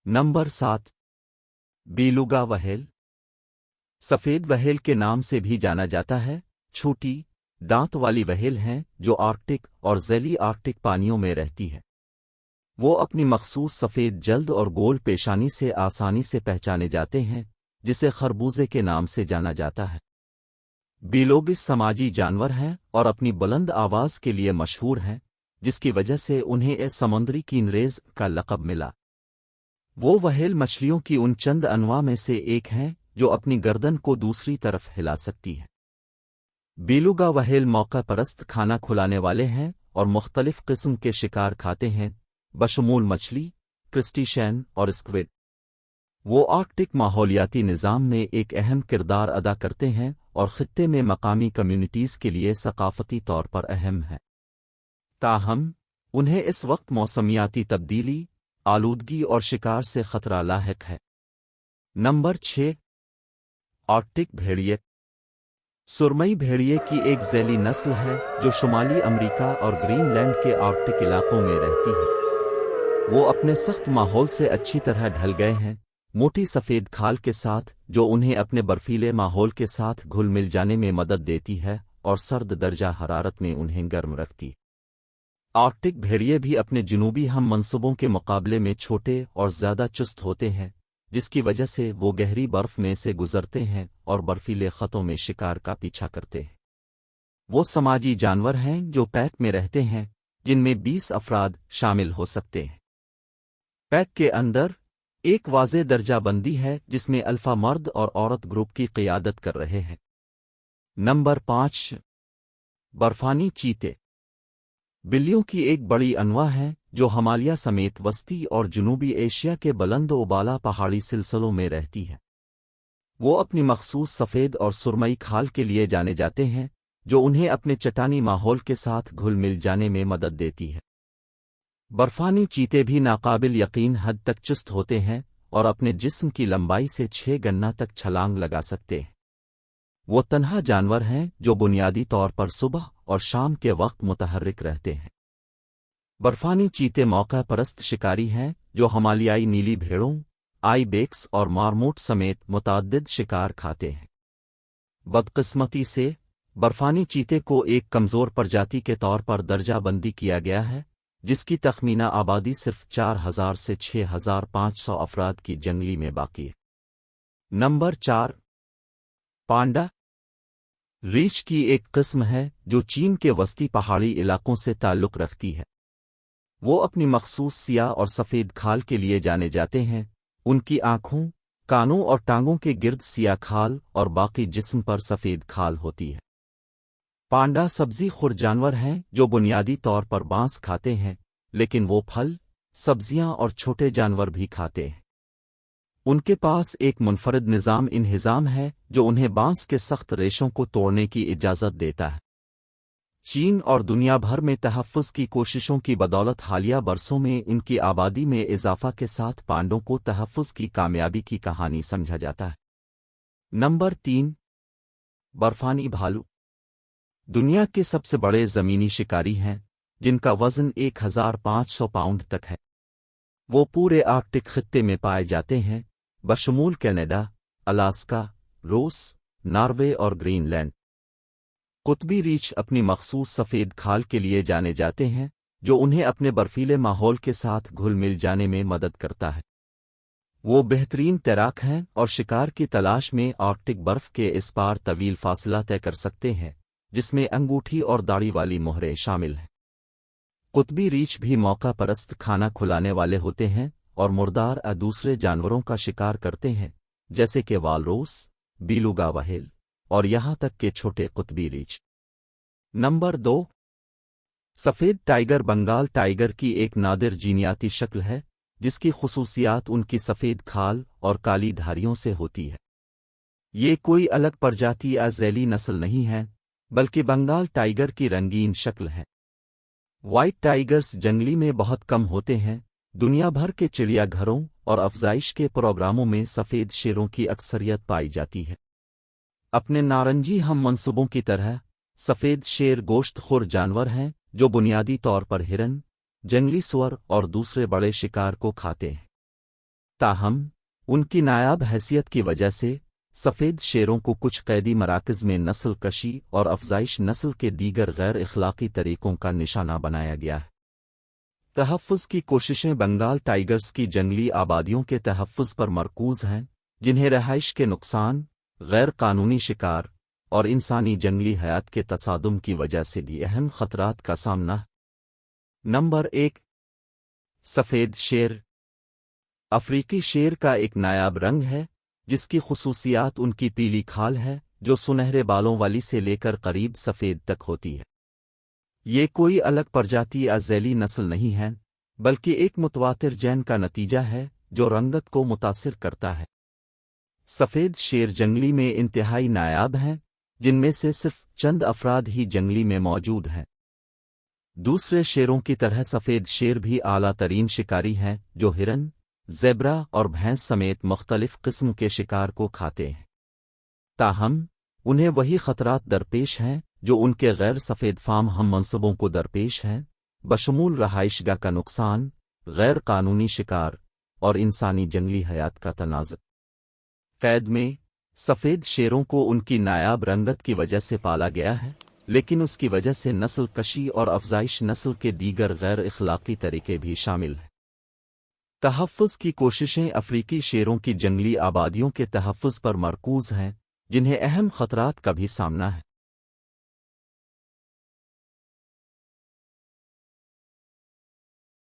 Number 7। Beluga whale. सफेद whale के नाम से भी जाना जाता है। छोटी दांत वाली व्हेल हैं जो आर्कटिक और ज़ैली आर्कटिक पानियों में रहती है। वो अपनी मखसूस सफ़ेद जल्द और गोल पेशानी से आसानी से पहचाने जाते हैं, जिसे खरबूजे के नाम से जाना जाता है। बेलुगा समाजी जानवर हैं और अपनी बुलंद आवाज़ के लिए मशहूर हैं, जिसकी वजह से उन्हें ए समुद्री कीनरेज़ का लक़ब मिला। वो व्हेल मछलियों की उन चंद अनवा में से एक हैं जो अपनी गर्दन को दूसरी तरफ हिला सकती है। बेलुगा व्हेल मौका परस्त खाना खुलाने वाले हैं और मुख्तलिफ किस्म के शिकार खाते हैं, बशमूल मछली, क्रस्टेशियन और स्क्विड। वो आर्कटिक माहौलियाती निज़ाम में एक अहम किरदार अदा करते हैं और खित्ते में मकामी कम्युनिटीज़ के लिए सकाफती तौर पर अहम है। ताहम उन्हें इस वक्त मौसमियाती तब्दीली, आलूदगी और शिकार से खतरा लाहिक है। नंबर 6। आर्कटिक भेड़िए। सुरमई भेड़िए की एक ज़ैली नस्ल है जो शुमाली अमेरिका और ग्रीनलैंड के आर्कटिक इलाकों में रहती है। वो अपने सख्त माहौल से अच्छी तरह ढल गए हैं, मोटी सफ़ेद खाल के साथ जो उन्हें अपने बर्फीले माहौल के साथ घुल मिल जाने में मदद देती है और सर्द दर्जा हरारत में उन्हें गर्म रखती। आर्कटिक भेड़िए भी अपने जुनूबी हम मंसूबों के मुकाबले में छोटे और ज़्यादा चुस्त होते हैं, जिसकी वजह से वो गहरी बर्फ में से गुजरते हैं और बर्फीले खतों में शिकार का पीछा करते हैं। वो समाजी जानवर हैं जो पैक में रहते हैं, जिनमें 20 अफराद शामिल हो सकते हैं। पैक के अंदर एक वाज़े दर्जा बंदी है जिसमें अल्फा मर्द और औरत ग्रुप की क़ियादत कर रहे हैं। नंबर 5। बर्फानी चीते। बिल्लियों की एक बड़ी अनवा है जो हिमालय समेत वस्ती और जनूबी एशिया के बुलंद उबाला पहाड़ी सिलसिलों में रहती है। वो अपनी मखसूस सफ़ेद और सुरमई खाल के लिए जाने जाते हैं, जो उन्हें अपने चट्टानी माहौल के साथ घुल मिल जाने में मदद देती है। बर्फानी चीते भी नाकाबिल यकीन हद तक चुस्त होते हैं और अपने जिस्म की लंबाई से 6 गना तक छलांग लगा सकते हैं। वो तन्हा जानवर हैं जो बुनियादी तौर पर सुबह और शाम के वक्त मुतहर्रिक रहते हैं। बर्फानी चीते मौका परस्त शिकारी हैं जो हिमालयाई नीली भेड़ों, आईबेक्स और मार्मोट समेत मुतअद्दिद शिकार खाते हैं। बदकिस्मती से बर्फानी चीते को एक कमज़ोर प्रजाति के तौर पर दर्जा बंदी किया गया है, जिसकी तखमीना आबादी सिर्फ 4000 से 6500 अफराद की जंगली में बाकी है। नंबर 4। पांडा। रीछ की एक किस्म है जो चीन के वस्ती पहाड़ी इलाकों से ताल्लुक़ रखती है। वो अपनी मखसूस सियाह और सफ़ेद खाल के लिए जाने जाते हैं। उनकी आँखों, कानों और टांगों के गिर्द सियाह खाल और बाकी जिस्म पर सफ़ेद खाल होती है। पांडा सब्ज़ी खुर जानवर हैं जो बुनियादी तौर पर बांस खाते हैं, लेकिन वो फल, सब्जियां और छोटे जानवर भी खाते हैं। उनके पास एक मुनफरद निज़ाम इन्हिज़ाम है जो उन्हें बांस के सख्त रेशों को तोड़ने की इजाज़त देता है। चीन और दुनिया भर में तहफ़्फ़ुज़ की कोशिशों की बदौलत हालिया बरसों में इनकी आबादी में इजाफ़ा के साथ पांडों को तहफ़्फ़ुज़ की कामयाबी की कहानी समझा जाता है। नंबर 3। बर्फानी भालू। दुनिया के सबसे बड़े ज़मीनी शिकारी हैं, जिनका वज़न 1500 पाउंड तक है। वो पूरे आर्कटिक खित्ते में पाए जाते हैं, बशमूल कनाडा, अलास्का, रूस, नॉर्वे और ग्रीनलैंड। कुतबी रीछ अपनी मखसूस सफ़ेद खाल के लिए जाने जाते हैं, जो उन्हें अपने बर्फीले माहौल के साथ घुल मिल जाने में मदद करता है। वो बेहतरीन तैराक हैं और शिकार की तलाश में आर्कटिक बर्फ के इस पार तवील फासला तय कर सकते हैं, जिसमें अंगूठी और दाढ़ी वाली मोहरें शामिल हैं। कुतबी रीछ भी मौका परस्त खाना खुलाने वाले होते हैं और मुर्दार दूसरे जानवरों का शिकार करते हैं, जैसे कि वालरोस, बेलुगा व्हेल और यहाँ तक के छोटे कुतबी रीछ। नंबर 2। सफ़ेद टाइगर। बंगाल टाइगर की एक नादिर जीनियाती शक्ल है, जिसकी खुसूसियात उनकी सफ़ेद खाल और काली धारियों से होती है। ये कोई अलग प्रजाति या ज़ैली नस्ल नहीं है, बल्कि बंगाल टाइगर की रंगीन शक्ल है। व्हाइट टाइगर्स जंगली में बहुत कम होते हैं। दुनिया भर के चिड़ियाघरों और अफजाइश के प्रोग्रामों में सफ़ेद शेरों की अक्सरियत पाई जाती है। अपने नारंगी हम मंसूबों की तरह सफ़ेद शेर गोश्त खोर जानवर हैं जो बुनियादी तौर पर हिरन, जंगली सुअर और दूसरे बड़े शिकार को खाते हैं। تاہم ان کی نایاب حیثیت کی وجہ سے سفید شیروں کو کچھ قیدی مراکز میں نسل کشی اور افزائش نسل کے دیگر غیر اخلاقی طریقوں کا نشانہ بنایا گیا ہے۔ تحفظ کی کوششیں بنگال ٹائیگرز کی جنگلی آبادیوں کے تحفظ پر مرکوز ہیں، جنہیں رہائش کے نقصان، غیر قانونی شکار اور انسانی جنگلی حیات کے تصادم کی وجہ سے بھی اہم خطرات کا سامنا ہے۔ نمبر 1، سفید شیر۔ افریقی شیر کا ایک نایاب رنگ ہے جس کی خصوصیات ان کی پیلی کھال ہے جو سنہرے بالوں والی سے لے کر قریب سفید تک ہوتی ہے۔ یہ کوئی الگ پرجاتی یا ذیلی نسل نہیں ہے بلکہ ایک متواتر جین کا نتیجہ ہے جو رنگت کو متاثر کرتا ہے۔ سفید شیر جنگلی میں انتہائی نایاب ہیں، جن میں سے صرف چند افراد ہی جنگلی میں موجود ہیں۔ دوسرے شیروں کی طرح سفید شیر بھی اعلیٰ ترین شکاری ہیں جو ہرن، زیبرا اور بھینس سمیت مختلف قسم کے شکار کو کھاتے ہیں۔ تاہم انہیں وہی خطرات درپیش ہیں جو ان کے غیر سفید فام ہم منصبوں کو درپیش ہیں، بشمول رہائش گاہ کا نقصان، غیر قانونی شکار اور انسانی جنگلی حیات کا تنازع۔ قید میں سفید شیروں کو ان کی نایاب رنگت کی وجہ سے پالا گیا ہے، لیکن اس کی وجہ سے نسل کشی اور افزائش نسل کے دیگر غیر اخلاقی طریقے بھی شامل ہیں۔ تحفظ کی کوششیں افریقی شیروں کی جنگلی آبادیوں کے تحفظ پر مرکوز ہیں، جنہیں اہم خطرات کا بھی سامنا ہے۔